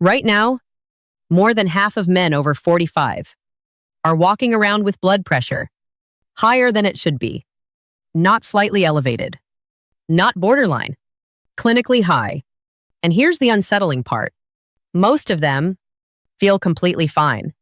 Right now, more than half of men over 45 are walking around with blood pressure higher than it should be, not slightly elevated, not borderline, clinically high. And here's the unsettling part. Most of them feel completely fine.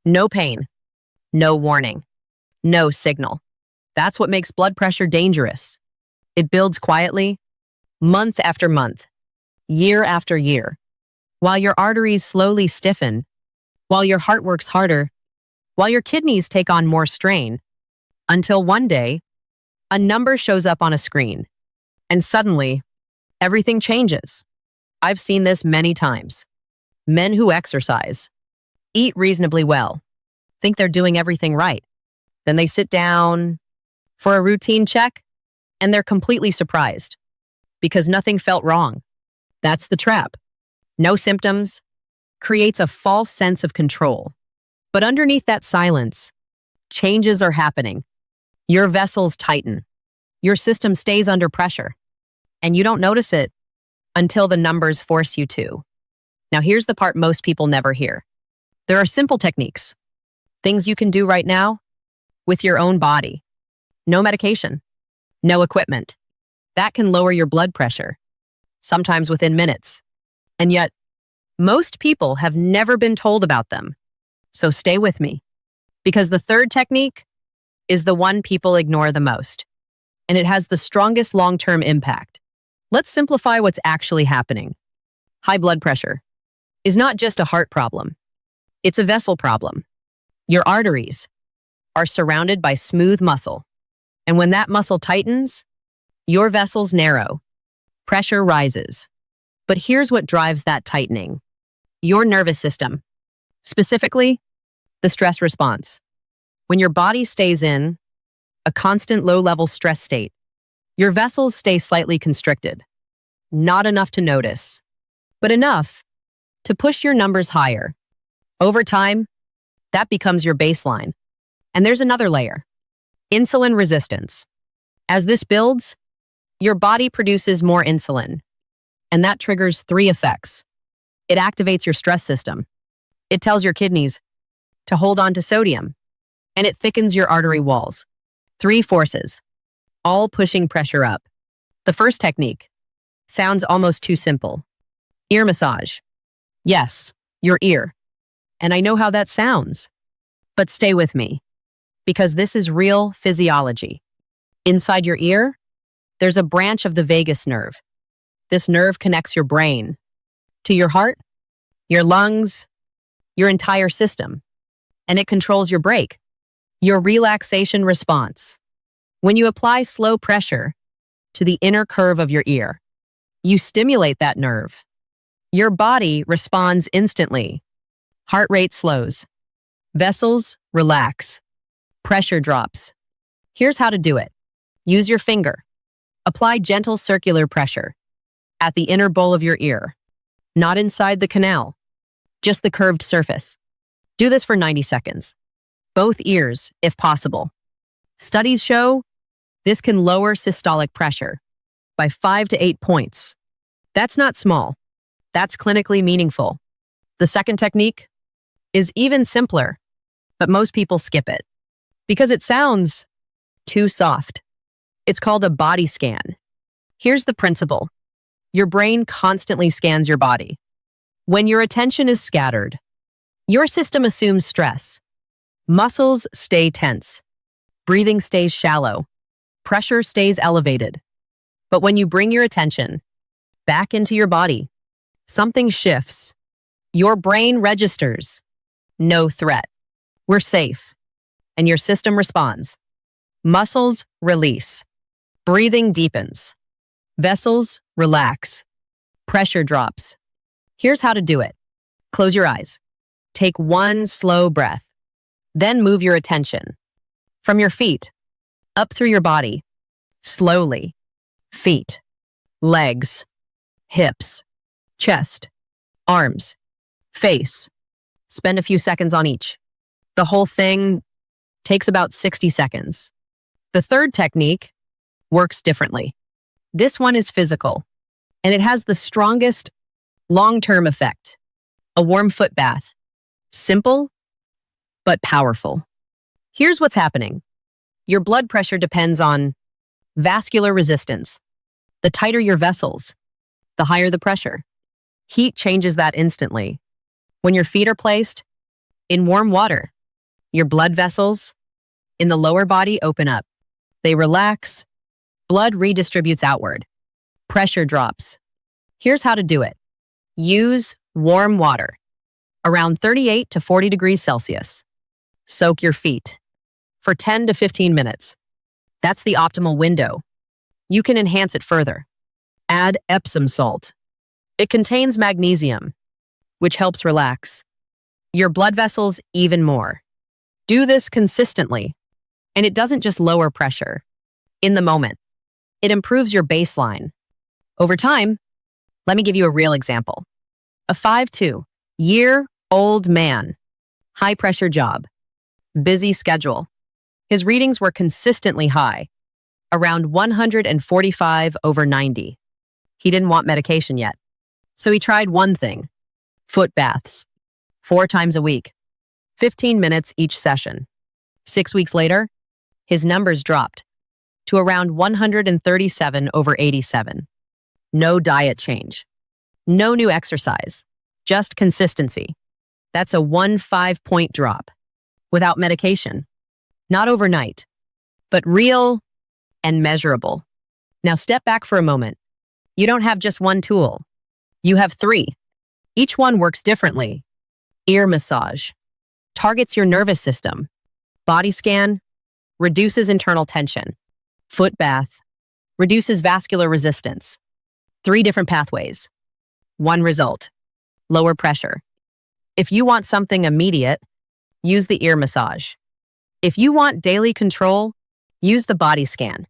No pain, no warning, no signal. That's what makes blood pressure dangerous. It builds quietly, month after month, year after year, while your arteries slowly stiffen, while your heart works harder, while your kidneys take on more strain, until one day, a number shows up on a screen, and suddenly, everything changes. I've seen this many times. Men who exercise, eat reasonably well, think they're doing everything right. Then they sit down for a routine check, and they're completely surprised because nothing felt wrong. That's the trap. No symptoms creates a false sense of control. But underneath that silence, changes are happening. Your vessels tighten. Your system stays under pressure. And you don't notice it until the numbers force you to. Now, here's the part most people never hear. There are simple techniques, things you can do right now with your own body. No medication, no equipment. That can lower your blood pressure, sometimes within minutes. And yet, most people have never been told about them. So stay with me, because the third technique is the one people ignore the most, and it has the strongest long-term impact. Let's simplify what's actually happening. High blood pressure is not just a heart problem. It's a vessel problem. Your arteries are surrounded by smooth muscle, and when that muscle tightens, your vessels narrow. Pressure rises. But here's what drives that tightening. Your nervous system, specifically the stress response. When your body stays in a constant low-level stress state, your vessels stay slightly constricted. Not enough to notice, but enough to push your numbers higher. Over time, that becomes your baseline. And there's another layer. Insulin resistance. As this builds, your body produces more insulin, and that triggers three effects. It activates your stress system. It tells your kidneys to hold on to sodium, and it thickens your artery walls. Three forces, all pushing pressure up. The first technique sounds almost too simple. Ear massage. Yes, your ear. And I know how that sounds. But stay with me, because this is real physiology. Inside your ear, there's a branch of the vagus nerve. This nerve connects your brain to your heart, your lungs, your entire system, and it controls your brake, your relaxation response. When you apply slow pressure to the inner curve of your ear, you stimulate that nerve. Your body responds instantly. Heart rate slows. Vessels relax. Pressure drops. Here's how to do it. Use your finger. Apply gentle circular pressure at the inner bowl of your ear, not inside the canal, just the curved surface. Do this for 90 seconds. Both ears, if possible. Studies show this can lower systolic pressure by 5 to 8 points. That's not small. That's clinically meaningful. The second technique is even simpler, but most people skip it because it sounds too soft. It's called a body scan. Here's the principle. Your brain constantly scans your body. When your attention is scattered, your system assumes stress. Muscles stay tense. Breathing stays shallow. Pressure stays elevated. But when you bring your attention back into your body, something shifts. Your brain registers. No threat. We're safe. And your system responds. Muscles release. Breathing deepens. Vessels relax. Pressure drops. Here's how to do it. Close your eyes. Take one slow breath. Then move your attention from your feet up through your body. Slowly. Feet, legs, hips, chest, arms, face. Spend a few seconds on each. The whole thing takes about 60 seconds. The third technique works differently. This one is physical, and it has the strongest long-term effect. A warm foot bath. Simple, but powerful. Here's what's happening. Your blood pressure depends on vascular resistance. The tighter your vessels, the higher the pressure. Heat changes that instantly. When your feet are placed in warm water, your blood vessels in the lower body open up. They relax. Blood redistributes outward. Pressure drops. Here's how to do it. Use warm water, around 38 to 40 degrees Celsius. Soak your feet for 10 to 15 minutes. That's the optimal window. You can enhance it further. Add Epsom salt. It contains magnesium, which helps relax your blood vessels even more. Do this consistently, and it doesn't just lower pressure in the moment. It improves your baseline. Over time, let me give you a real example. A 52-year-old man, high-pressure job, busy schedule. His readings were consistently high, around 145/90. He didn't want medication yet. So he tried one thing, foot baths, 4 times a week, 15 minutes each session. 6 weeks later, his numbers dropped to around 137/87. No diet change, no new exercise, just consistency. That's a 5-point drop without medication. Not overnight, but real and measurable. Now step back for a moment. You don't have just one tool. You have 3. Each one works differently. Ear massage targets your nervous system. Body scan reduces internal tension. Foot bath reduces vascular resistance. 3 different pathways. One result, lower pressure. If you want something immediate, use the ear massage. If you want daily control, use the body scan.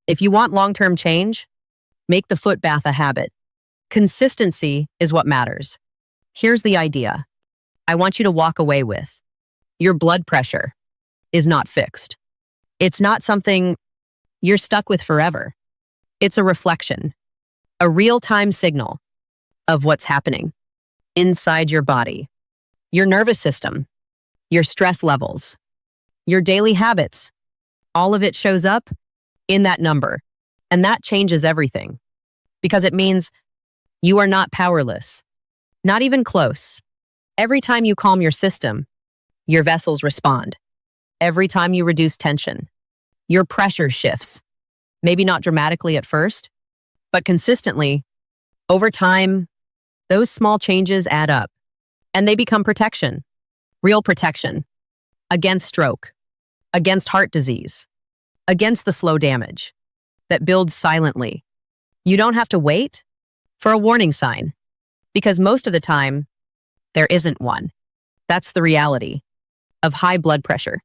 If you want long-term change, make the foot bath a habit. Consistency is what matters. Here's the idea. I want you to walk away with. Your blood pressure is not fixed. It's not something you're stuck with forever. It's a reflection, a real-time signal of what's happening inside your body, your nervous system, your stress levels, your daily habits. All of it shows up in that number, and that changes everything because it means you are not powerless, not even close. Every time you calm your system, your vessels respond. Every time you reduce tension, your pressure shifts. Maybe not dramatically at first, but consistently. Over time, those small changes add up, and they become protection, real protection, against stroke, against heart disease, against the slow damage that builds silently. You don't have to wait for a warning sign, because most of the time, there isn't one. That's the reality of high blood pressure.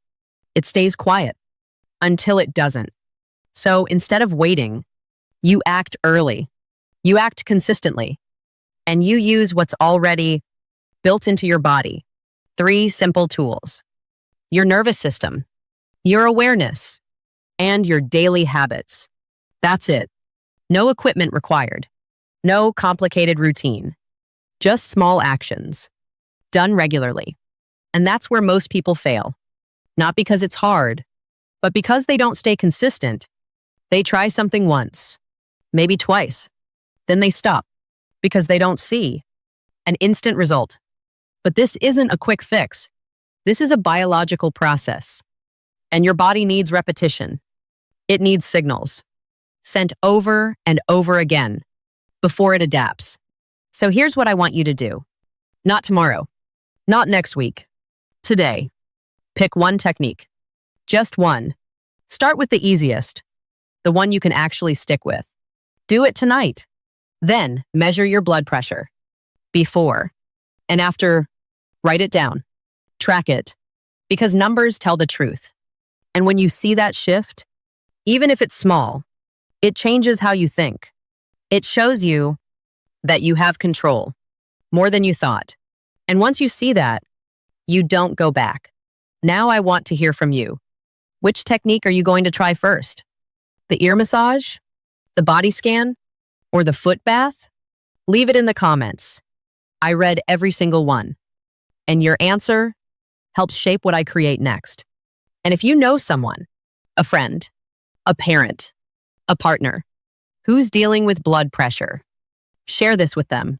It stays quiet until it doesn't. So instead of waiting, you act early, you act consistently, and you use what's already built into your body. 3 simple tools: your nervous system, your awareness, and your daily habits. That's it. No equipment required. No complicated routine. Just small actions, done regularly. And that's where most people fail. Not because it's hard, but because they don't stay consistent. They try something once, maybe twice. Then they stop because they don't see an instant result. But this isn't a quick fix. This is a biological process. And your body needs repetition. It needs signals sent over and over again before it adapts. So here's what I want you to do. Not tomorrow, not next week, today. Pick one technique, just one. Start with the easiest, the one you can actually stick with. Do it tonight. Then measure your blood pressure. Before and after, write it down. Track it, because numbers tell the truth. And when you see that shift, even if it's small, it changes how you think. It shows you that you have control, more than you thought. And once you see that, you don't go back. Now I want to hear from you. Which technique are you going to try first? The ear massage? The body scan? Or the foot bath? Leave it in the comments. I read every single one, and your answer helps shape what I create next. And if you know someone, a friend, a parent, a partner, who's dealing with blood pressure, share this with them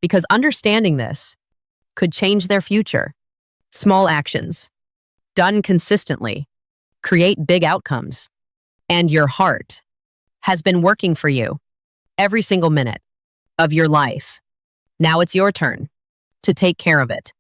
because understanding this could change their future. Small actions, done consistently, create big outcomes. And your heart has been working for you every single minute of your life. Now it's your turn to take care of it.